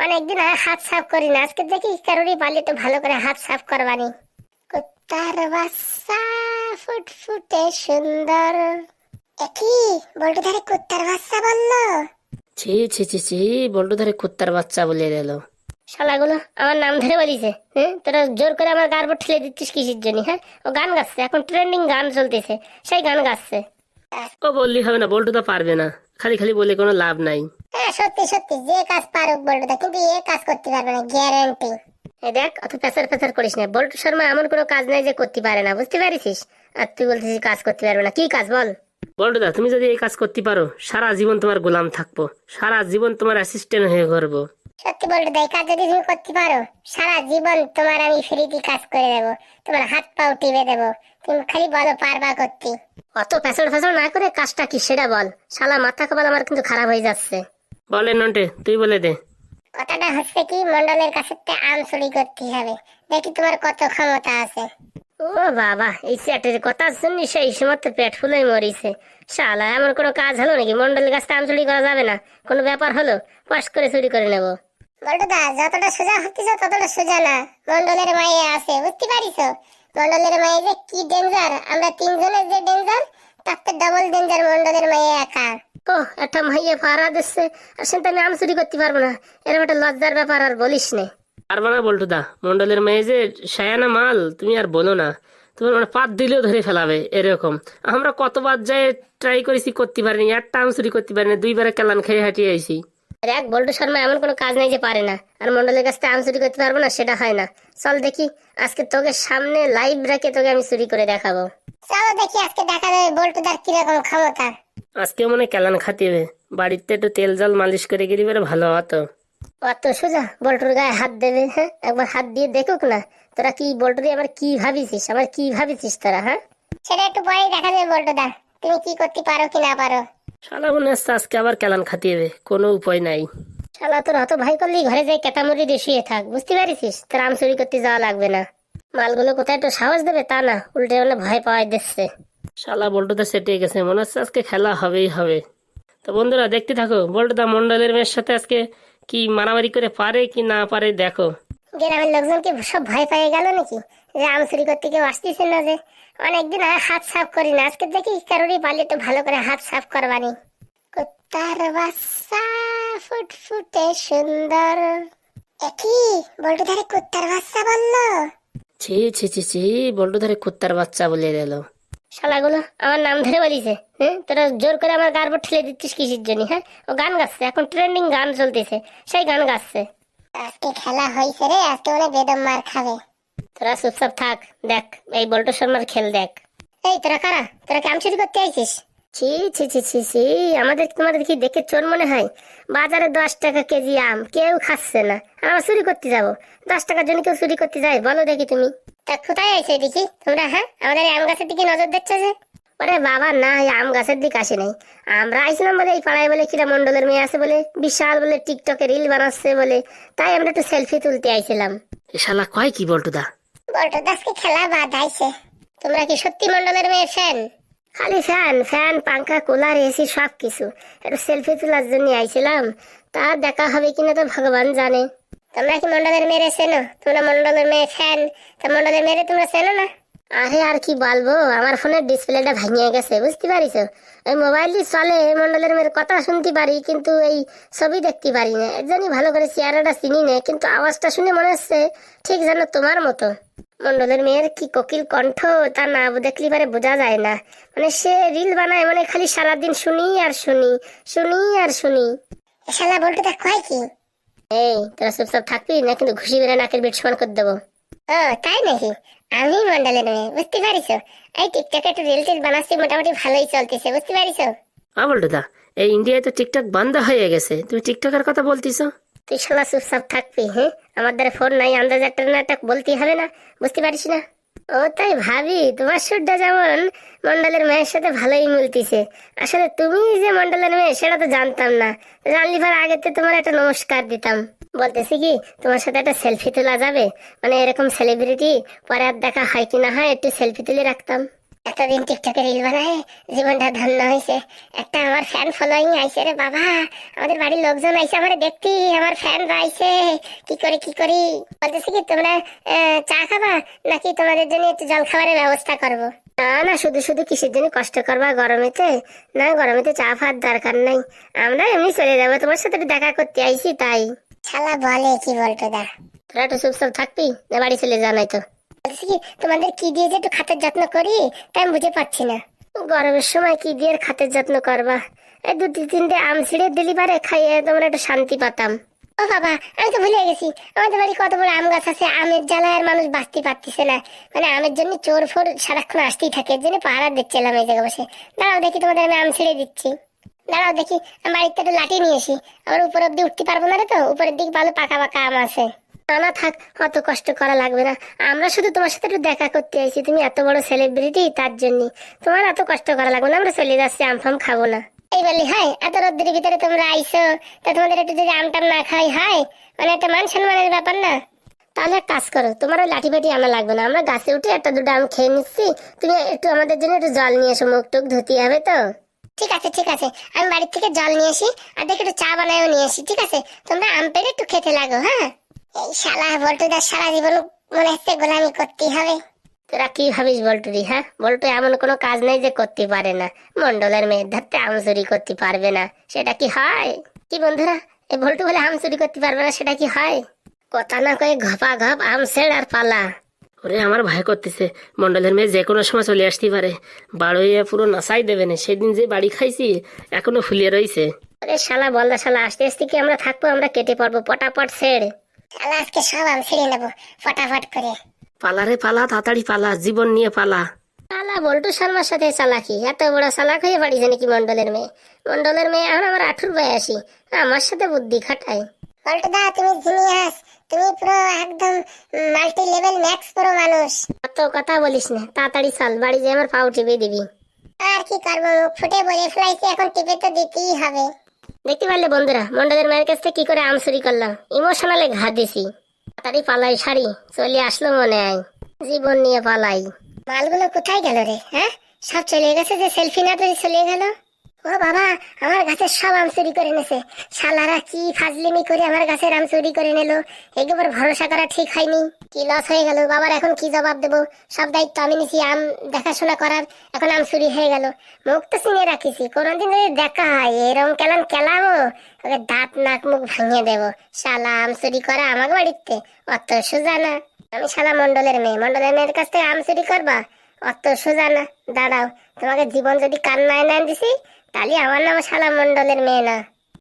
অনেকদিন হাত সাফ করি না, আজকে দেখি কারোরই বালি তো ভালো করে হাত সাফ করবানি। কুত্তার বাচ্চা ফুটফুটে সুন্দর। একই বলটু ধারে কুত্তার বাচ্চা বললো। ছি ছি ছি ছি, বল্টু ধারে কুত্তার বাচ্চা বলে দিল। শালাগুলো আমার নাম ধরে বলিছে। হ্যাঁ, তোরা জোর করে আমার গার উপর ঠেলে দিচ্ছিস কিসের জন্য? হ্যাঁ, ও গান গাচ্ছে, এখন ট্রেন্ডিং গান চলতেছে, সেই গান গাচ্ছে। ও বললি হবে না, বল্টু তো পারবে না, খালি খালি বলে কোনো লাভ নাই। হ্যাঁ, সত্যি সত্যি যে কাজ পারুক বলটু দা, কিন্তু এ কাজ করতে পারবে না, গ্যারান্টি। এই দেখ, অত পেছার পেছার করিস না। বল্টু শর্মা এমন কোনো কাজ নাই যে করতে পারে না, বুঝতে পারিস? আর তুই বলছিস কাজ করতে পারবে না, কি কাজ বল? বল্টুদা, তুমি যদি এই কাজ করতে পারো, সারা জীবন তোমার গোলাম থাকবো, সারা জীবন তোমার অ্যাসিস্ট্যান্ট হয়ে করবো। সত্যি বলটু দা, এই কাজ যদি তুমি করতে পারো, সারা জীবন তোমার আমি ফ্রিতে কাজ করে দেবো, তোমার হাত পাও টিপে দেবো, তুমি খালি বলো পারবা করতে। অত পেছাড় ফেছাড় না করে কাজটা কি সেটা বল। শালা মাথা কপাল আমার কিন্তু খারাপ হয়ে যাচ্ছে। বলে নন্টে, তুই বলে দে। কথাটা হচ্ছে কি, মন্ডলের কাছে আম চুরি করতে হবে, দেখি তোমার কত ক্ষমতা আছে। ও বাবা, এই চ্যাটের কথার জন্য সেই সময় তো পেট ফুলে মরিছে। শালা এমন কোনো কাজ হলো নাকি? মন্ডলের কাছে আম চুরি করা যাবে না, কোনো ব্যাপার হলো? পাস করে চুরি করে নেবো। বলটুদা, যতটা সোজা হচ্ছিস ততটা সোজা না। মন্ডলের মায়ে আছে, বুঝতে পারিস? মন্ডলের মায়ে যে কি ডেঞ্জার, আমরা তিনজনের যে ডেঞ্জার, তার তো ডাবল ডেঞ্জার মন্ডলের মায়ে একা। ও, একটা মাইয়ে পাহারা দিচ্ছে, আর সেটা আমি আম চুরি করতে পারবো না? এরকম একটা লজ্জার ব্যাপার আর বলিস নে। পারবা না বল্টুদা, মন্ডলের মেয়ে যে সায়ানা মাল, তুমি আর বলো না। তোমার মানে পাত দিলেও ধরে ফেলাবে এরকম। আমরা কতবার যাই ট্রাই করেছি, করতে পারিনি, একটা আম চুরি করতে পারিনি, দুইবারে কেলান খেয়ে হাঁটিয়ে আইছি। দেখ বল্টু শর্মা এমন কোনো কাজ নাই যে পারে না, আর মন্ডলের কাছ থেকে আম চুরি করতে পারবো না সেটা হয় না। চল দেখি, আজকে তোকে সামনে লাইভ রেখে তোকে আমি চুরি করে দেখাবো। চলো দেখি আজকে দেখা যাবে বল্টুদার কিরকম ক্ষমতা। আজকে মনে হয় কেলান খাতে হবে, বাড়িতে একটু তেল জল মালিশ করে গেলে বেরো ভালো হতো। অত সোজা বল্টুর গায়ে হাত দেবে? হ্যাঁ, একবার হাত দিয়ে দেখুক না। তোরা কি বল্টুরে আবার কি ভাবিছিস, আমার কি ভাবিছিস তোরা? হ্যাঁ, সেটা একটু পরেই দেখা যাবে বল্টুদা, তুমি কি করতে পারো কি না পারো। শালা মনে হচ্ছে আজকে আবার কেলান খাতে হবে, কোনো উপায় নাই। শালা তোর অত ভয় করলি ঘরে যাই কেতামুড়ি দিয়ে শুয়ে থাক, বুঝতে পারিস? তোর আম চুরি করতে যাওয়া লাগবে না। মালগুলো কোথায় একটু সাহস দেবে তা না, উল্টে মানে ভয় পাওয়াই দিচ্ছে। শালা বল্টুদা সেটে গেছে, মনে হচ্ছে আজকে খেলা হবেই হবে। তো বন্ধুরা দেখতে থাকো, বল্টুদা মন্ডলের মেয়ের সাথে আজকে কি মারামারি করে পারে কি না পারে দেখো। গ্রামের লোকজন কি সব ভয় পেয়ে গেল নাকি যে আম চুরি করতে কেউ আসতেছে না? যে অনেকদিন হাত সাফ করি না, আজকে দেখি কারোরই বালি তো ভালো করে হাত সাফ করবানি। কুত্তার বাচ্চা ফুটফুটে সুন্দর। একই বলটু ধারে কুত্তার বাচ্চা বললো। ছি ছি ছি ছি, বল্টু ধারে কুত্তার বাচ্চা বলে দিল। শালাগুলো আমার নাম ধরে বলিছে। হ্যাঁ, তোরা জোর করে আমার গার উপর ঠেলে দিচ্ছিস কিসের জন্য? হ্যাঁ, ও গান গাচ্ছে, এখন ট্রেন্ডিং গান চলতেছে, সেই গান গাচ্ছে। আজকে খেলা হয়েছে রে, আজকে ওরা বেদম মার খাবে। তোরা চুপচাপ থাক, দেখ এই বল্টু শর্মার খেল দেখ। এই তোরা কারা? তোরা কি আম চুরি করতে আইছিস? ছি ছি ছি ছি ছি, আমাদের তোমাদের কি দেখে চোর মনে হয়? বাজারে 10 টাকা কেজি আম কেউ খাচ্ছে না, আমরা চুরি করতে যাব? 10 টাকার জন্য কেউ চুরি করতে যায় বলো দেখি তুমি? তা কোথায় আইছে দেখি তোমরা? হ্যাঁ, আমাদের এই আম গাছের দিকে নজর দিচ্ছ যে? ওরে বাবা না, এই আম গাছের দিকে আসে নাই। আমরা আইছিলাম বলে এই পাড়ায় বলে কিরা মন্ডলের মেয়ে আছে বলে, বিশাল বলে টিকটকে রিল বানাচ্ছে বলে, তাই আমরা একটু সেলফি তুলতে আইছিলাম। এ শালা কয় কি বল্টুদা? বল্টুদা আজকে খেলা বাদ আইছে। তোমরা কি সত্যি মন্ডলের মেয়ের ফ্যান? খালি ফ্যান ফ্যান, পাঙ্খা, কুলার, এসি সব কিছু। একটু সেলফি তোলার জন্য আইছিলাম, তা দেখা হবে কিনা তো ভগবান জানে। তোমরা কি মন্ডলের মেয়ে চেনো? তোমরা মন্ডলের মেয়ে ফ্যান, তা মন্ডলের মেয়ে তোমরা চেনো না? আরে আর কি বলবো, আমার ফোনের ডিসপ্লেটা ভেঙে গেছে, বুঝতে পারিস? ওই মোবাইল দিয়ে চলে, মন্ডলের মেয়ের কথা শুনতে পারি কিন্তু এই ছবি দেখতে পারি না। একজনই ভালো করে চেহারাটা চিনি না, কিন্তু আওয়াজটা শুনে মনে হচ্ছে ঠিক যেন তোমার মতো। মন্ডলের মেয়ের কি কোকিল কণ্ঠ, তা না দেখলি পারে বোঝা যায় না। মানে সে রিল বানায়, মানে খালি সারাদিন শুনি আর শুনি, শুনি আর শুনি। শালা বলতে তা কয় কি? এই তোরা চুপচাপ থাকবি না কিন্তু ঘুষি বেড়ে নাকের বিট সমান করে দেবো। ও তাই নাকি? আমি মন্ডলের মেয়ে, বুঝতে পারিস? এই টিকটকে একটু রিল টিল বানাচ্ছি, মোটামুটি ভালোই চলতেছে, বুঝতে পারিস? বল্টুদা, এই ইন্ডিয়ায় তো টিকটক বন্ধ হয়ে গেছে, তুমি টিকটকের কথা বলতিছো? তুই শালা চুপচাপ থাকবি? হ্যাঁ, আমার দ্বারা ফোন নাই, আন্দাজ একটা না একটা বলতে হবে না, বুঝতে পারিস না? ও তাই ভাবি, তোমার সুরটা যেমন মন্ডলের মেয়ের সাথে ভালোই মিলতিছে। আসলে তুমি যে মন্ডলের মেয়ে সেটা তো জানতাম না, জানলি পর আগেতে তোমার একটা নমস্কার দিতাম। বলতেছি কি, তোমার সাথে একটা সেলফি তোলা যাবে? মানে এরকম সেলিব্রিটি পরে আর দেখা হয় কি না হয়, একটু সেলফি তুলে রাখতাম। এতদিন টিকটকে রিল বানায় জীবনটা ধন্য হয়েছে। একটা আমার ফ্যান ফলোয়িং আইছে রে বাবা, আমাদের বাড়ির লোকজন আইছে আমার দেখতি, আমার ফ্যান আইছে। কি করি বলতেছি কি তোমরা চা খাবা নাকি তোমাদের জন্য একটু জল খাবারের ব্যবস্থা করব? না না, শুধু শুধু কিসের জন্য কষ্ট করবা গরমেতে? না, গরমেতে চা ফার দরকার নাই, আমরা এমনি চলে যাবো, তোমার সাথে একটু দেখা করতে আইছি তাই। শালা বলে কি বলতো দা, তোরা একটু চুপচাপ থাকবি না বাড়ি চলে যা নাই তো। বলছি কি তোমাদের কি দিয়ে যে একটু খাতের যত্ন করি তাই আমি বুঝে পাচ্ছি না। গরমের সময় কি দিয়ে খাতের যত্ন করবা? এই দু তিনটে আম ছিঁড়ে দিলি পারে খাইয়ে তোমরা একটু শান্তি পাতাম। ও বাবা, আমি তো ভুলে গেছি আমাদের বাড়ি কত বড় আম গাছ আছে, আমের জ্বালায় আর মানুষ বাঁচতে পারতেছে না। মানে আমের জন্য চোর ফোর সারাক্ষণ আসতেই থাকে, এর জন্য পাহারা দিচ্ছিলাম এই জায়গায় বসে। দাঁড়াও দেখি তোমাদের আমি আম ছিঁড়ে দিচ্ছি। দাঁড়াও দেখি, আমি বাড়িতে একটু লাঠি নিয়ে আসি, আবার উপর অব্দি উঠতে পারবো না রে, তো উপরের দিকে ভালো পাকা পাকা আম আছে। না না থাক, অত কষ্ট করা লাগবে না, আমরা শুধু তোমার সাথে একটু দেখা করতে আইছি, তুমি এত বড় সেলিব্রিটি তার জন্য তোমার এত কষ্ট করা লাগবে না, আমরা চলে যাচ্ছি, আম ফাম খাবো না। এই বলি হাই, এত রোদ্রের ভিতরে তোমরা আইসো, তা তোমাদের একটু যদি আম টাম না খাই হয়, মানে একটা মান সম্মানের ব্যাপার না? তাহলে এক কাজ করো, তোমার ওই লাঠি ফাটি আনা লাগবে না, আমরা গাছে উঠে একটা দুটো আম খেয়ে নিচ্ছি, তুমি একটু আমাদের জন্য একটু জল নিয়ে এসো, মুখ টুক ধুতে হবে তো। ঠিক আছে ঠিক আছে, আমি বাড়ির থেকে জল নিয়ে আসি, আর দেখে একটু চা বানায়ও নিয়ে আসি, ঠিক আছে? তোমরা আম পেড়ে একটু খেতে লাগো। হ্যাঁ, এই শালা বল্টুদার সারা জীবন মনে হচ্ছে গোলামি করতেই হবে। তোরা কি ভাবিস বল্টুরি? হ্যাঁ, বল্টু এমন কোনো কাজ নেই যে করতে পারে না, মন্ডলের মেয়ের ধারতে আম চুরি করতে পারবে না সেটা কি হয়? কি বন্ধুরা, এই বল্টু বলে আম চুরি করতে পারবে না সেটা কি হয়? কথা না কয়ে ঘপা ঘপ আম ছেড় আর পালা। ওরে আমার ভয় করতেছে, মন্ডলের মেয়ে যে কোনো সময় চলে আসতে পারে, বাড়িয়ে পুরো নাসাই দেবে না, সেদিন যে বাড়ি খাইছি এখনো ফুলিয়ে রয়েছে। আরে শালা বলদা শালা, আসতে আসতে কি আমরা থাকবো? আমরা কেটে পড়বো, পটাপট ছেড়। শালা আজকে সব আম ছিঁড়ে নেবো ফটাফট করে। পালা রে পালা, তাড়াতাড়ি পালা, জীবন নিয়ে পালা। শালা বল্টু শর্মার সাথে চালাকি, এত বড় চালাক হয়ে পারিছে নাকি মন্ডলের মেয়ে? মন্ডলের মেয়ে এখন আমার 18 বয়সী, আমার সাথে বুদ্ধি খাটায়। বল্টু দা তুমি জিনিয়াস, তুমি পুরো একদম মাল্টি লেভেল ম্যাক্স প্রো মানুষ। অত কথা বলিস না, তাড়াতাড়ি চল, বাড়ি যেয়ে আমার পাও টিপে দিবি। আর কি করবো, মুখ ফুটে বলে ফেলাইছি, এখন টিপে তো দিতেই হবে। দেখতে পারলে বন্ধুরা, মন্ডলের মায়ের কাছ থেকে কি করে আম চুরি করলাম, ইমোশনালে ঘা দিছি। তাড়াতাড়ি পালাই শাড়ি, চলে আসলো মনে হয়, জীবন নিয়ে পালাই। মালগুলো কোথায় গেল রে? হ্যাঁ, সব চলে গেছে যে সেলফি না তুলে চলে গেল। ও বাবা, আমার গাছের সব আম চুরি করে নেছে, শালারা কি ফাজলিমি করে আমার গাছের আম চুরি করে নিল, একবার ভরসা করা ঠিক হয়নি, কি লস হয়ে গেল বাবার, এখন কি জবাব দেবো? সব দায়িত্ব আমি নিছি আম দেখাশোনা করার, এখন আম চুরি হয়ে গেল। মুখ তো চিনে রাখিছি, কোনোদিন যদি দেখা হয় এরকম কেলান কেলাবো, ওকে দাঁত নাক মুখ ভাঙিয়ে দেবো। শালা আম চুরি করা আমাকে বাড়িতে অত সোজা না, আমি শালা মন্ডলের মেয়ে, মন্ডলের মেয়ের কাছ থেকে আম চুরি করবা অত সোজা না। দাঁড়াও, তোমাকে জীবন যদি কান্নায় না দিছি, তাহলে আমার নাম শালা মন্ডলের মেয়ে না।